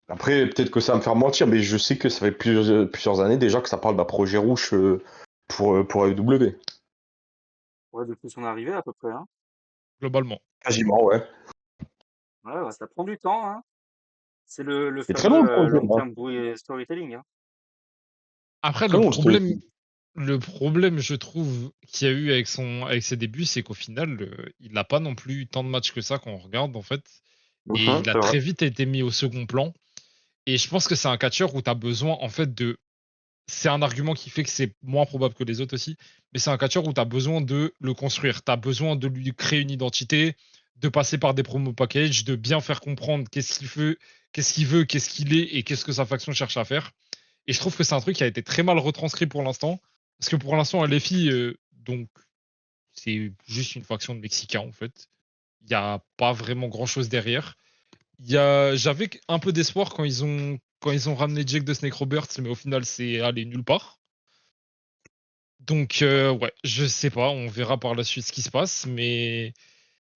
Après, peut-être que ça va me faire mentir, mais je sais que ça fait plusieurs années déjà que ça parle d'un projet rouge pour AEW. Ouais, depuis son arrivée à peu près, hein. Globalement. Quasiment, ouais. Ouais, ouais, ça prend du temps, hein. C'est le C'est très long fameux, le projet, long hein. term storytelling, hein. Après, Très long le story. le problème, je trouve, qu'il y a eu avec ses débuts, c'est qu'au final, il n'a pas non plus eu tant de matchs que ça quand on regarde, en fait. Et il a C'est vrai. très vite été mis au second plan. Et je pense que c'est un catcheur où tu as besoin, en fait, de. C'est un argument qui fait que c'est moins probable que les autres aussi. Mais c'est un catcheur où tu as besoin de le construire. Tu as besoin de lui créer une identité, de passer par des promo packages, de bien faire comprendre qu'est-ce qu'il est et qu'est-ce que sa faction cherche à faire. Et je trouve que c'est un truc qui a été très mal retranscrit pour l'instant. Parce que pour l'instant, LFI, donc, c'est juste une faction de Mexicains, en fait. Il n'y a pas vraiment grand-chose derrière. J'avais un peu d'espoir quand ils ont ramené Jake de Snake Roberts, mais au final, c'est allé nulle part. Donc, ouais, je sais pas, on verra par la suite ce qui se passe, mais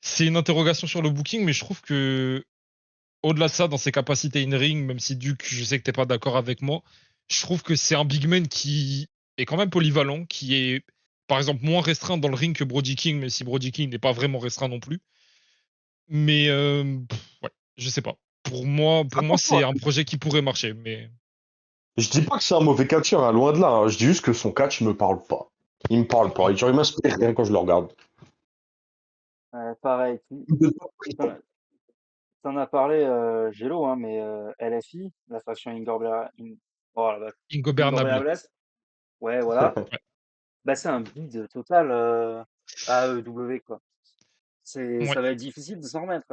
c'est une interrogation sur le booking, mais je trouve que au-delà de ça, dans ses capacités in-ring, même si Duke, je sais que t'es pas d'accord avec moi, je trouve que c'est un big man qui est quand même polyvalent, qui est, par exemple, moins restreint dans le ring que Brody King, même si Brody King n'est pas vraiment restreint non plus. Mais, ouais, je sais pas. Pour moi, Attention, c'est un projet qui pourrait marcher, mais je dis pas que c'est un mauvais catcheur, hein, loin de là, hein. Je dis juste que son catch me parle pas. Il me parle pas. Et genre, il m'inspire rien quand je le regarde. Pareil, tu en as parlé, Gélo, hein, mais LFI, la faction oh la vache, ingobernable. Ingobernable, ouais, voilà, Ouais. bah, c'est un bide total, AEW, quoi. Ouais. Ça va être difficile de s'en remettre,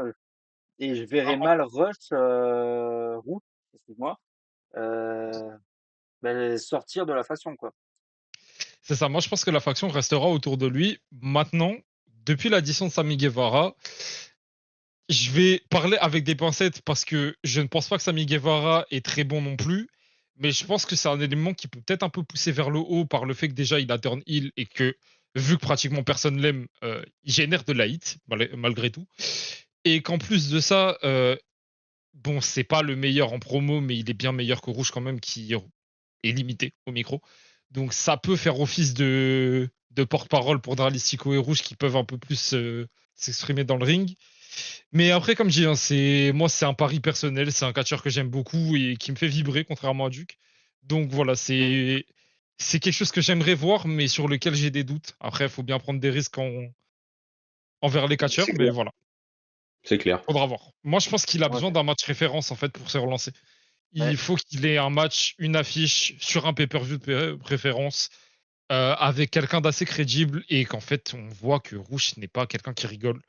et je verrais Ah, mal Rush, Root, excuse-moi, heu, sortir de la faction, quoi. c'est ça. Moi, je pense que la faction restera autour de lui. Maintenant, depuis l'addition de Sami Guevara, je vais parler avec des pincettes parce que je ne pense pas que Sami Guevara est très bon non plus. Mais je pense que c'est un élément qui peut peut-être un peu pousser vers le haut par le fait que déjà il a turn heel et que, vu que pratiquement personne l'aime, il génère de la hit, malgré tout. Et qu'en plus de ça, bon, c'est pas le meilleur en promo, mais il est bien meilleur que Rouge quand même, qui est limité au micro. Donc ça peut faire office de porte-parole pour Dralistico et Rouge qui peuvent un peu plus s'exprimer dans le ring. Mais après, comme je dis, hein, moi c'est un pari personnel, c'est un catcheur que j'aime beaucoup et qui me fait vibrer, contrairement à Duke. Donc voilà, Mmh. c'est quelque chose que j'aimerais voir, mais sur lequel j'ai des doutes. Après, il faut bien prendre des risques envers les catcheurs, C'est mais clair. voilà, C'est clair. faudra voir. Moi, je pense qu'il a Ouais, besoin d'un match référence en fait pour se relancer. ouais. Il faut qu'il ait un match, une affiche sur un pay-per-view de préférence avec quelqu'un d'assez crédible et qu'en fait on voit que Rouge n'est pas quelqu'un qui rigole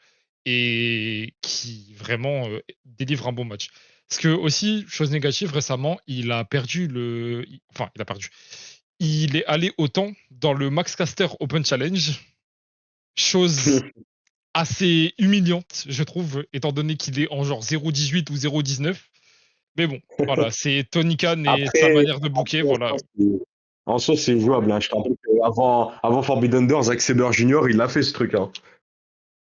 et qui vraiment délivre un bon match. Parce que aussi, chose négative, récemment, il a perdu Enfin, il a perdu. Il est allé autant dans le Max Caster Open Challenge, chose assez humiliante, je trouve, étant donné qu'il est en genre 0,18 ou 0,19. Mais bon, voilà, c'est Tony Khan et sa Après, manière de booker, voilà. en soi, c'est Ouais. jouable, hein. Je te rappelle avant Forbidden Door, Zack Sabre Jr., il a fait ce truc, hein.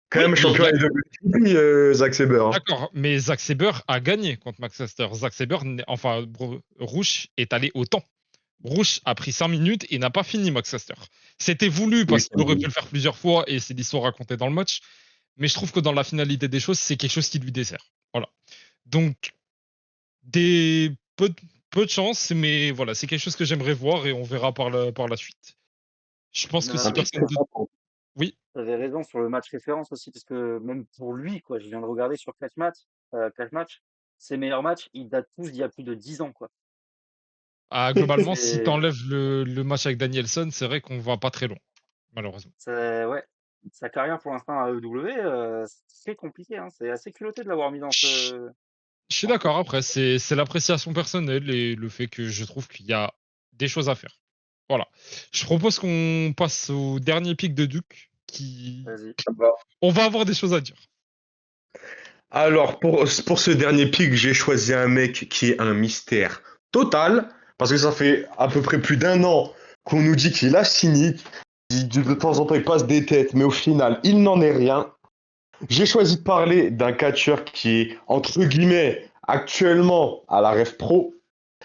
Quand Oui, même mais champion AEW, Zack Sabre, hein. d'accord, mais Zack Sabre a gagné contre Max Caster. Zack Sabre, enfin, Rouge est allé au temps. Rouge a pris 5 minutes et n'a pas fini Max Caster. C'était voulu Oui, parce c'est qu'il aurait pu vrai. le faire plusieurs fois et c'est l'histoire racontée dans le match. Mais je trouve que dans la finalité des choses, c'est quelque chose qui lui dessert. Voilà. Donc, des peu de chance, mais voilà, c'est quelque chose que j'aimerais voir et on verra par la suite. Je pense que Non, si Un truc personne très de. sympa. Oui, tu raison sur le match référence aussi, parce que même pour lui, quoi, je viens de regarder sur Catch Match, ses meilleurs matchs, ils datent tous d'il y a plus de 10 ans, quoi. ah, globalement, si C'est t'enlèves le match avec Danielson, c'est vrai qu'on va pas très loin. malheureusement. Ouais, sa carrière pour l'instant à AEW, c'est très compliqué, hein. C'est assez culotté de l'avoir mis Je je suis dans ce truc. d'accord, après, c'est l'appréciation personnelle et le fait que je trouve qu'il y a des choses à faire. Voilà. Je propose qu'on passe au dernier pic de Duke, qui... Vas-y. Ça va. On va avoir des choses à dire. Alors, pour ce dernier pick, j'ai choisi un mec qui est un mystère total, parce que ça fait à peu près plus d'un an qu'on nous dit qu'il a signé, de temps en temps il passe des têtes, mais au final, il n'en est rien. J'ai choisi de parler d'un catcheur qui est, entre guillemets, actuellement à la Rev Pro,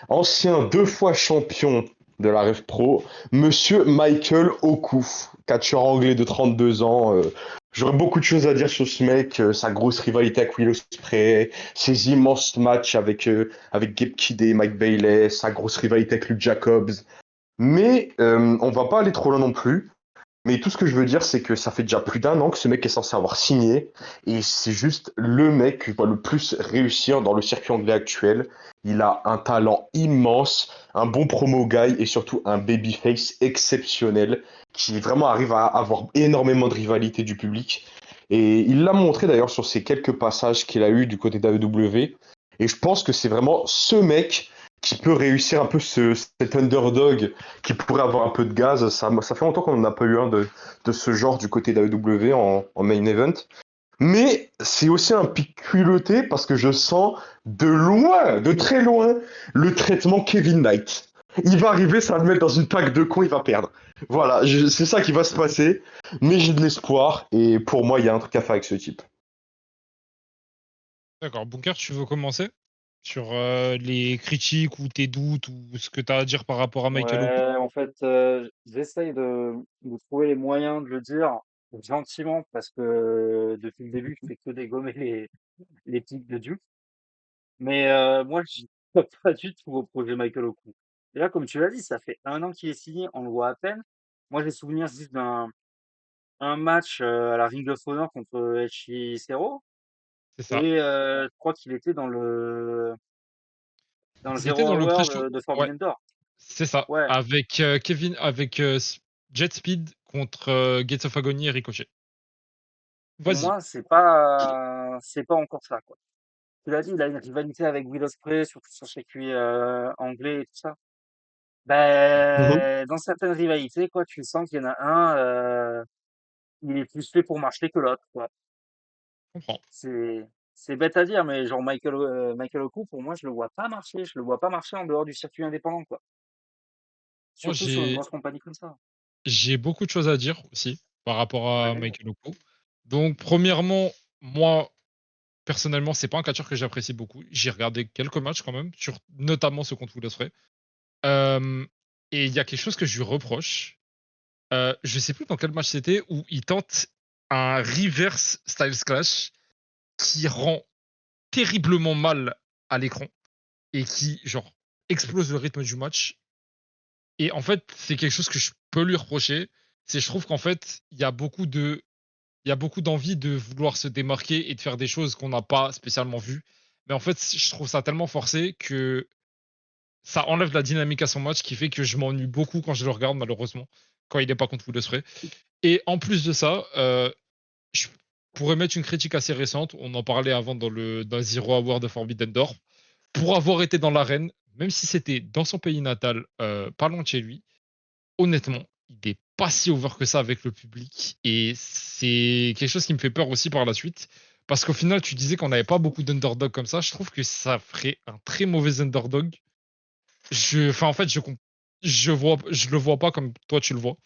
ancien 2 fois champion de la Rev Pro, monsieur Michael Oku, catcheur anglais de 32 ans. J'aurais beaucoup de choses à dire sur ce mec, sa grosse rivalité avec Will Ospreay, ses immenses matchs avec Gabe Kidd et Mike Bailey, sa grosse rivalité avec Luke Jacobs. Mais on va pas aller trop loin non plus. Mais tout ce que je veux dire, c'est que ça fait déjà plus d'un an que ce mec est censé avoir signé, et c'est juste le mec que je vois le plus réussir dans le circuit anglais actuel. Il a un talent immense, un bon promo guy et surtout un babyface exceptionnel qui vraiment arrive à avoir énormément de rivalité du public. Et il l'a montré d'ailleurs sur ces quelques passages qu'il a eu du côté d'AEW. Et je pense que c'est vraiment ce mec qui peut réussir un peu cet underdog qui pourrait avoir un peu de gaz. Ça fait longtemps qu'on n'en a pas eu un de ce genre du côté d'AEW en main event. Mais c'est aussi un pic culotté parce que je sens de loin, de très loin, le traitement Kevin Knight. Il va arriver, ça va le mettre dans une pack de cons, il va perdre. Voilà, c'est ça qui va se passer. Mais j'ai de l'espoir et pour moi, il y a un truc à faire avec ce type. D'accord. Bunker, tu veux commencer sur les critiques ou tes doutes ou ce que tu as à dire par rapport à Michael Oku? Ouais, en fait, j'essaye de trouver les moyens de le dire gentiment parce que depuis le début, je fais que dégommer les tics de Duke. Mais moi, j'y crois pas du tout au projet Michael Oku. Et là, comme tu l'as dit, ça fait un an qu'il est signé, on le voit à peine. Moi, j'ai souvenir juste d'un un match à la Ring of Honor contre Hechicero C'est ça. et je crois qu'il était dans le Il était Zero dans le Hour pré-show. de Ouais, Forbidden Door. c'est ça. Ouais, Avec Kevin, avec Jet Speed contre Gates of Agony et Ricochet. pour Vas-y. moi, c'est pas encore ça, quoi. Tu l'as dit, il a une rivalité avec Will Ospreay, surtout sur circuit anglais et tout ça. Mhm. Ben, dans certaines rivalités, quoi, tu sens qu'il y en a un, il est plus fait pour marcher que l'autre, quoi. Je comprends. C'est c'est bête à dire, mais genre Michael Oku, pour moi, je le vois pas marcher. Je le vois pas marcher en dehors du circuit indépendant, quoi. Moi, Surtout sur une grosse compagnie comme ça. j'ai beaucoup de choses à dire aussi par rapport à Ouais, Michael Oku. Donc, premièrement, moi, personnellement, c'est pas un catcheur que j'apprécie beaucoup. J'ai regardé quelques matchs quand même, notamment ce contre Will Ospreay. Euh, et il y a quelque chose que je lui reproche. Je sais plus dans quel match c'était où il tente un reverse Styles Clash qui rend terriblement mal à l'écran et qui, genre, explose le rythme du match. Et en fait, c'est quelque chose que je peux lui reprocher. C'est, je trouve qu'en fait, il y a beaucoup d'envie de vouloir se démarquer et de faire des choses qu'on n'a pas spécialement vues. Mais en fait, je trouve ça tellement forcé que ça enlève la dynamique à son match qui fait que je m'ennuie beaucoup quand je le regarde, malheureusement, quand il n'est pas contre Will Ospreay. Et en plus de ça, je pourrais mettre une critique assez récente. On en parlait avant dans Zero Hour de Forbidden Door. Pour avoir été dans l'arène, même si c'était dans son pays natal, pas loin de chez lui, honnêtement, il n'est pas si over que ça avec le public. Et c'est quelque chose qui me fait peur aussi par la suite. Parce qu'au final, tu disais qu'on n'avait pas beaucoup d'underdog comme ça. Je trouve que ça ferait un très mauvais underdog. Enfin, en fait, je le vois pas comme toi tu le vois.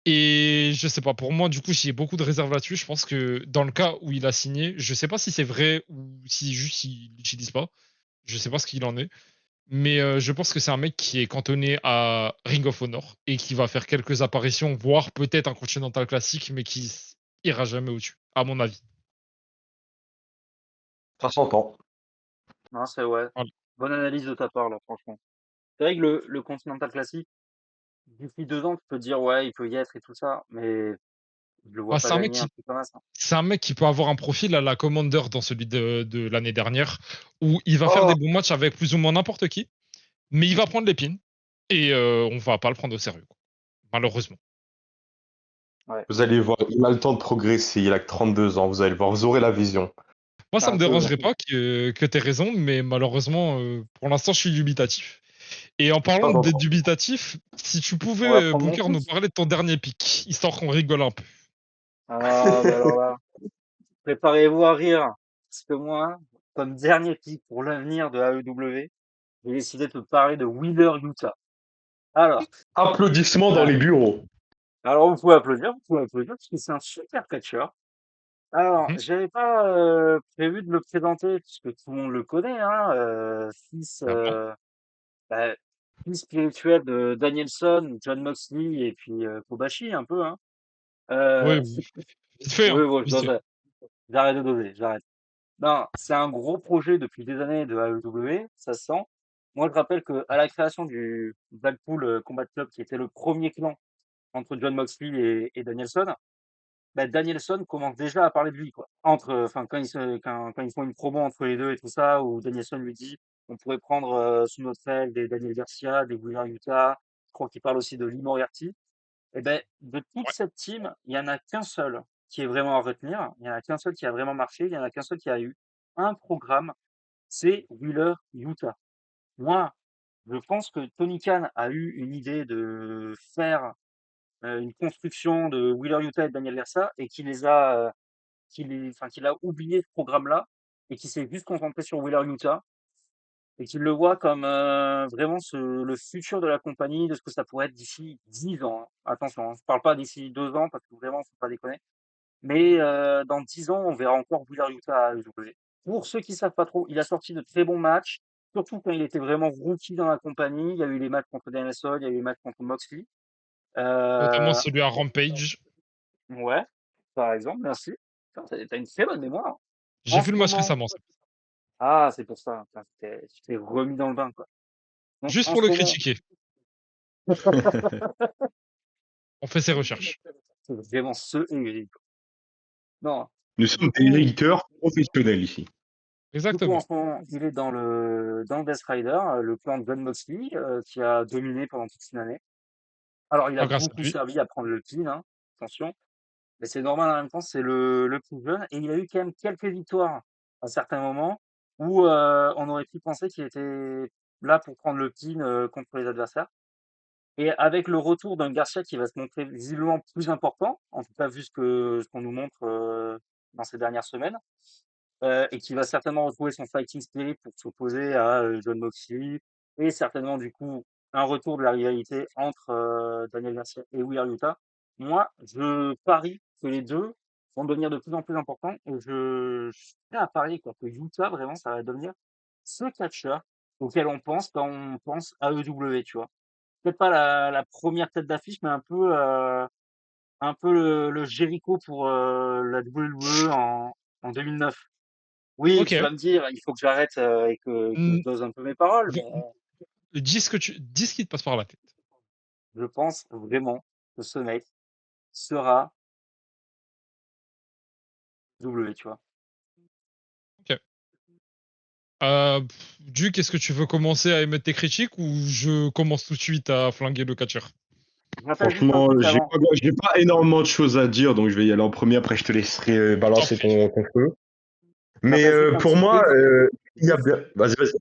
Et je sais pas, pour moi, du coup, j'ai beaucoup de réserves là-dessus. Je pense que dans le cas où il a signé, je sais pas si c'est vrai ou si juste il l'utilise pas. Je sais pas ce qu'il en est. Mais je pense que c'est un mec qui est cantonné à Ring of Honor et qui va faire quelques apparitions, voire peut-être un Continental classique, mais qui ira jamais au-dessus, à mon avis. Ça s'entend. non, c'est ouais. Voilà. Bonne analyse de ta part, là, franchement. C'est vrai que le Continental Classic, d'ici 2 ans, tu peux te dire, ouais, il peut y être et tout ça, mais je le vois Bah, pas gagner un truc comme ça. c'est un mec qui peut avoir un profil à la Commander dans celui de l'année dernière, où il va faire Oh, des bons matchs avec plus ou moins n'importe qui, mais il va prendre l'épine et on va pas le prendre au sérieux, quoi. Malheureusement. Ouais. Vous allez voir, il a le temps de progresser, il a que 32 ans, vous allez voir, vous aurez la vision. Moi, C'est ça un me peu. dérangerait pas que tu aies raison, mais malheureusement, pour l'instant, je suis dubitatif. Et en parlant Pardon. d'être dubitatif, si tu pouvais, On va prendre mon Bunker, nous pouce. parler de ton dernier pic, histoire qu'on rigole un peu. Ah, bah alors là, préparez-vous à rire. Parce que moi, comme dernier pick pour l'avenir de AEW, j'ai décidé de te parler de Wheeler Utah. Alors, Applaudissements dans ah, les bureaux. alors vous pouvez applaudir parce que c'est un super catcheur. Alors, Mhm. j'avais pas prévu de le présenter puisque tout le monde le connaît, hein, Clairement. bah, fils spirituel de Danielson, John Moxley et puis Kobashi un peu, hein. Oui, Euh, oui. Vite fait, hein. oui, bon, je Vite fait. dois, j'arrête de doser, j'arrête. Non, c'est un gros projet depuis des années de AEW, ça se sent. Moi, je rappelle que à la création du Blackpool Combat Club, qui était le premier clan entre John Moxley et Danielson, bah, Danielson commence déjà à parler de lui, quoi. Enfin, quand ils font une promo entre les deux et tout ça, où Danielson lui dit, on pourrait prendre sous notre aile des Daniel Garcia, des Wheeler Yuta. Je crois qu'il parle aussi de Lee Moriarty. Et ben, de toute Ouais. cette team, il y en a qu'un seul qui est vraiment à retenir. Il y en a qu'un seul qui a vraiment marché. Il y en a qu'un seul qui a eu un programme. C'est Wheeler Yuta. Moi, je pense que Tony Khan a eu une idée de faire une construction de Wheeler Yuta et de Daniel Versa et qu'il a oublié ce programme-là et qu'il s'est juste concentré sur Wheeler Yuta et qu'il le voit comme vraiment le futur de la compagnie, de ce que ça pourrait être d'ici 10 ans, hein. Attention, hein, je parle pas d'ici 2 ans parce que vraiment, faut pas déconner. Mais dans 10 ans, on verra encore Wheeler Yuta à AEW. Pour ceux qui savent pas trop, il a sorti de très bons matchs, surtout quand il était vraiment rookie dans la compagnie. Il y a eu les matchs contre Danielson, il y a eu les matchs contre Moxley. Notamment Euh, celui à Rampage. ouais, par exemple, merci. Putain, t'as une très bonne mémoire, hein. J'ai En vu ce le match moment, récemment. ah, c'est pour ça. Putain, tu t'es remis dans le bain, quoi. Donc, Juste en pour ce le moment, critiquer. On fait ses recherches. c'est vraiment ce Eric. Non, Nous du sommes des coup, éditeurs professionnels ici. en Exactement. ce moment, il est dans le Death Rider, le clan de John Moxley, qui a dominé pendant toute une année. Alors, il a Ah, grâce à beaucoup lui. servi à prendre le pin, hein, attention. Mais c'est normal en même temps, c'est le plus jeune. Et il a eu quand même quelques victoires à certains moments où on aurait pu penser qu'il était là pour prendre le pin contre les adversaires. Et avec le retour d'un Garcia qui va se montrer visiblement plus important, en tout cas vu ce qu'on nous montre dans ces dernières semaines, et qui va certainement retrouver son fighting spirit pour s'opposer à John Moxley, et certainement du coup un retour de la rivalité entre Daniel Garcia et Wheeler Yuta. Moi, je parie que les deux vont devenir de plus en plus importants, et je suis prêt à parier quoi, que Yuta, vraiment, ça va devenir ce catcheur auquel on pense quand on pense à AEW, tu vois. Peut-être pas la première tête d'affiche, mais un peu le Jericho pour la WWE en 2009. Oui, Ok. tu vas me dire, il faut que j'arrête et que je Hmm, dose un peu mes paroles, mais dis ce qui te passe par la tête. je pense vraiment que ce mec sera W, tu vois. Ok. Duke, est-ce que tu veux commencer à émettre tes critiques ou je commence tout de suite à flinguer le catcheur? Je rappelle juste un Franchement, truc avant. j'ai pas énormément de choses à dire, donc je vais y aller en premier. Après, je te laisserai Je t'en balancer prie. ton feu. Je Mais rappelle juste un pour petit moi, truc. il y a bien. Vas-y, vas-y.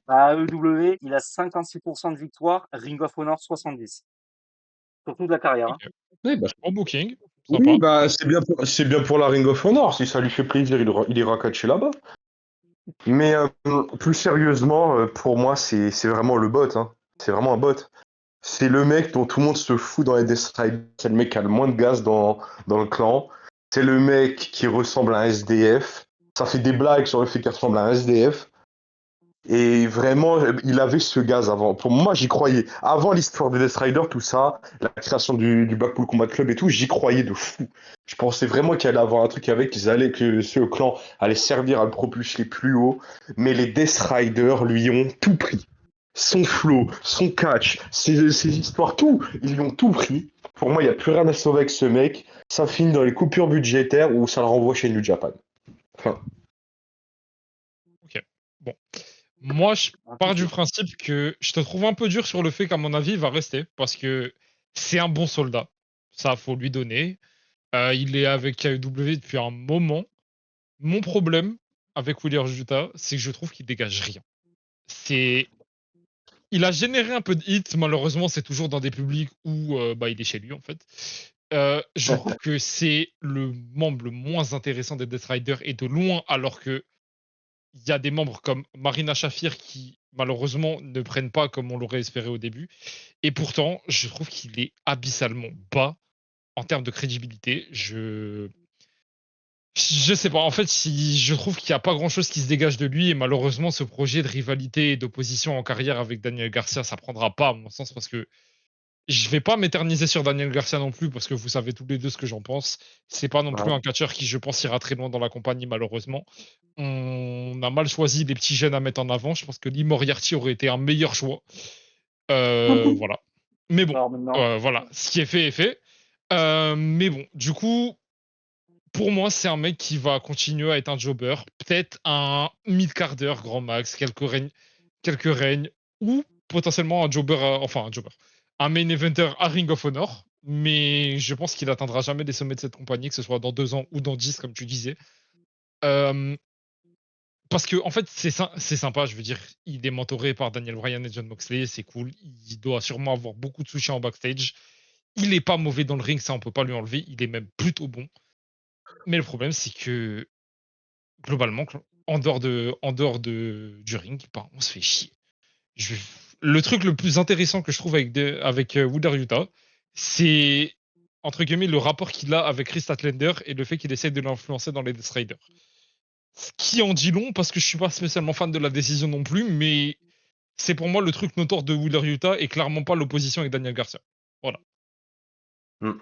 À AEW, il a 56% de victoire, Ring of Honor 70. Sur toute la carrière, hein. Ok. Oui, bah, Bon booking. oui, Sympa. bah, c'est bien pour la Ring of Honor. Si ça lui fait plaisir, il ira catcher là-bas. Mais plus sérieusement, pour moi, c'est vraiment le bot, hein. C'est vraiment un bot. C'est le mec dont tout le monde se fout dans les Death Riders. C'est le mec qui a le moins de gaz dans le clan. C'est le mec qui ressemble à un SDF. Ça fait des blagues sur le fait qu'il ressemble à un SDF. Et vraiment, il avait ce gaz avant. Pour moi, j'y croyais. Avant l'histoire des Death Riders, tout ça, la création du Blackpool Combat Club et tout, j'y croyais de fou. Je pensais vraiment qu'il allait avoir un truc avec, que ce clan allait servir à le propulser plus haut. Mais les Death Riders lui ont tout pris. Son flow, son catch, ses histoires, tout. Ils lui ont tout pris. Pour moi, il n'y a plus rien à sauver avec ce mec. Ça finit dans les coupures budgétaires ou ça le renvoie chez New Japan. Enfin, Ok. Bon. Moi, je En tout pars du cas, principe que je te trouve un peu dur sur le fait qu'à mon avis, il va rester parce que c'est un bon soldat. Ça, faut lui donner. Il est avec AEW depuis un moment. Mon problème avec Wheeler Yuta, c'est que je trouve qu'il dégage rien. C'est Il a généré un peu de hits, malheureusement, c'est toujours dans des publics où il est chez lui, en fait. Je trouve que c'est le membre le moins intéressant des Death Riders et de loin, alors que il y a des membres comme Marina Shafir qui, malheureusement, ne prennent pas comme on l'aurait espéré au début. Et pourtant, je trouve qu'il est abyssalement bas en termes de crédibilité. Je sais pas, en fait, si je trouve qu'il n'y a pas grand chose qui se dégage de lui, et malheureusement, ce projet de rivalité et d'opposition en carrière avec Daniel Garcia, ça prendra pas, à mon sens, parce que je vais pas m'éterniser sur Daniel Garcia non plus, parce que vous savez tous les deux ce que j'en pense. C'est pas non plus un catcheur qui, je pense, ira très loin dans la compagnie, malheureusement. On a mal choisi les petits jeunes à mettre en avant. Je pense que Lee Moriarty aurait été un meilleur choix. Voilà. Mais bon, Alors maintenant, voilà, ce qui est fait est fait. Mais bon, du coup, pour moi, c'est un mec qui va continuer à être un jobber. Peut-être un mid-quart d'heure, grand max, quelques règnes, ou potentiellement un jobber, enfin un jobber, un main eventer à Ring of Honor. Mais je pense qu'il atteindra jamais les sommets de cette compagnie, que ce soit dans 2 ans ou dans 10, comme tu disais. Euh, Parce que, en fait, c'est sympa, je veux dire, il est mentoré par Daniel Bryan et John Moxley, c'est cool. Il doit sûrement avoir beaucoup de soutien en backstage. Il est pas mauvais dans le ring, ça on peut pas lui enlever. Il est même plutôt bon. Mais le problème, c'est que globalement, du ring, bah, on se fait chier. Je- Le truc le plus intéressant que je trouve avec Wheeler Yuta, c'est entre guillemets le rapport qu'il a avec Chris Statlander et le fait qu'il essaye de l'influencer dans les Death Riders. Ce qui en dit long parce que je suis pas spécialement fan de la décision non plus, mais c'est pour moi le truc notoire de Wheeler Yuta et clairement pas l'opposition avec Daniel Garcia. Voilà. Mm.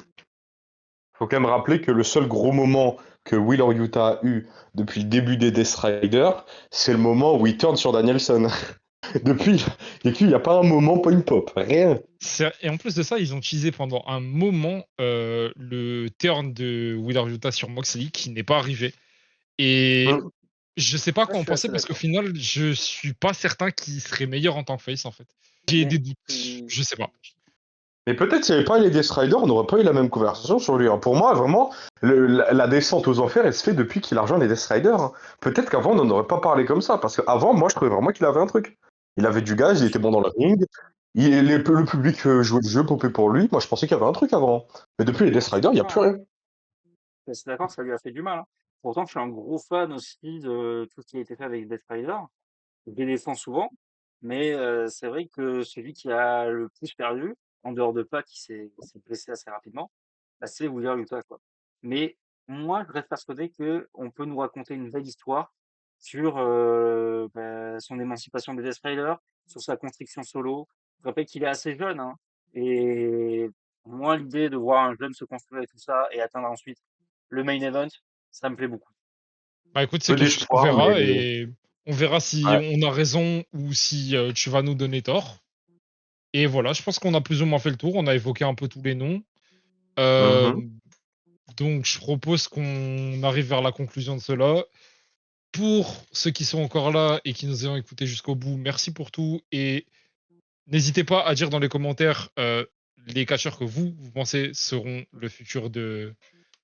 Faut quand même rappeler que le seul gros moment que Wheeler Yuta a eu depuis le début des Death Riders, c'est le moment où il turn sur Danielson. Depuis, il n'y a pas un moment point pop, rien. Et en plus de ça, ils ont utilisé pendant un moment le turn de Wheeler Yuta sur Moxley qui n'est pas arrivé. Et Mm. je sais pas ça, quoi je en suis penser assez parce qu'au d'accord. final, je suis pas certain qu'il serait meilleur en tant que face en fait. J'ai Mais des doutes. hum, Je sais pas. Mais peut-être s'il n'y avait pas les Death Riders, on n'aurait pas eu la même conversation sur lui, hein. Pour moi, vraiment, la descente aux enfers, elle se fait depuis qu'il a rejoint les Death Riders, hein. Peut-être qu'avant, on n'en aurait pas parlé comme ça, parce qu'avant, moi, je trouvais vraiment qu'il avait un truc. Il avait du gaz, il était bon dans le ring, le public jouait le jeu, popait pour lui. Moi, je pensais qu'il y avait un truc avant. Mais depuis les Death je suis Riders, il n'y a plus d'accord, hein. rien. Je suis d'accord, ça lui a fait du mal, hein. Pourtant, je suis un gros fan aussi de tout ce qui a été fait avec Death Rider. Je les défends souvent, mais c'est vrai que celui qui a le plus perdu, en dehors de Pac qui s'est blessé assez rapidement, bah, c'est Wheeler Yuta, quoi. Mais moi, je reste persuadé qu'on peut nous raconter une belle histoire sur son émancipation des Death Riders, sur sa construction solo. Je rappelle qu'il est assez jeune, hein, et moi, l'idée de voir un jeune se construire et tout ça, et atteindre ensuite le main event, ça me plaît beaucoup. Bah écoute, c'est Peu quelque chose qu'on d'espoir, verra mais et on verra si ouais. on a raison ou si tu vas nous donner tort. Et voilà, je pense qu'on a plus ou moins fait le tour. On a évoqué un peu tous les noms. Euh, Mhm. donc je propose qu'on arrive vers la conclusion de cela. Pour ceux qui sont encore là et qui nous ont écoutés jusqu'au bout, merci pour tout et n'hésitez pas à dire dans les commentaires les catcheurs que vous pensez seront le futur de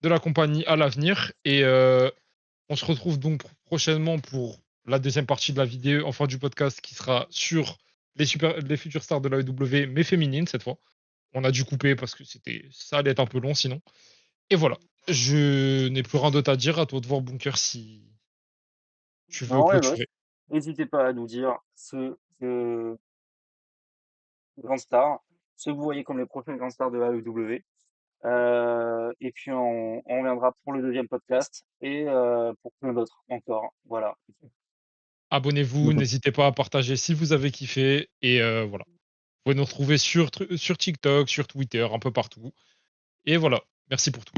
la compagnie à l'avenir. Et on se retrouve donc prochainement pour la deuxième partie de la vidéo, enfin du podcast, qui sera sur les futures stars de la l'AEW, mais féminines cette fois. On a dû couper parce que ça allait être un peu long sinon. Et voilà. Je n'ai plus rien d'autre à dire. À toi de voir, Bunker, si tu veux Non, ouais, ouais. clôturer. N'hésitez pas à nous dire grandes stars, ceux que vous voyez comme les prochaines grandes stars de AEW. Et puis on reviendra pour le deuxième podcast et pour plein d'autres encore. Voilà. Abonnez-vous, n'hésitez pas à partager si vous avez kiffé. Et voilà. Vous pouvez nous retrouver sur TikTok, sur Twitter, un peu partout. Et voilà. Merci pour tout.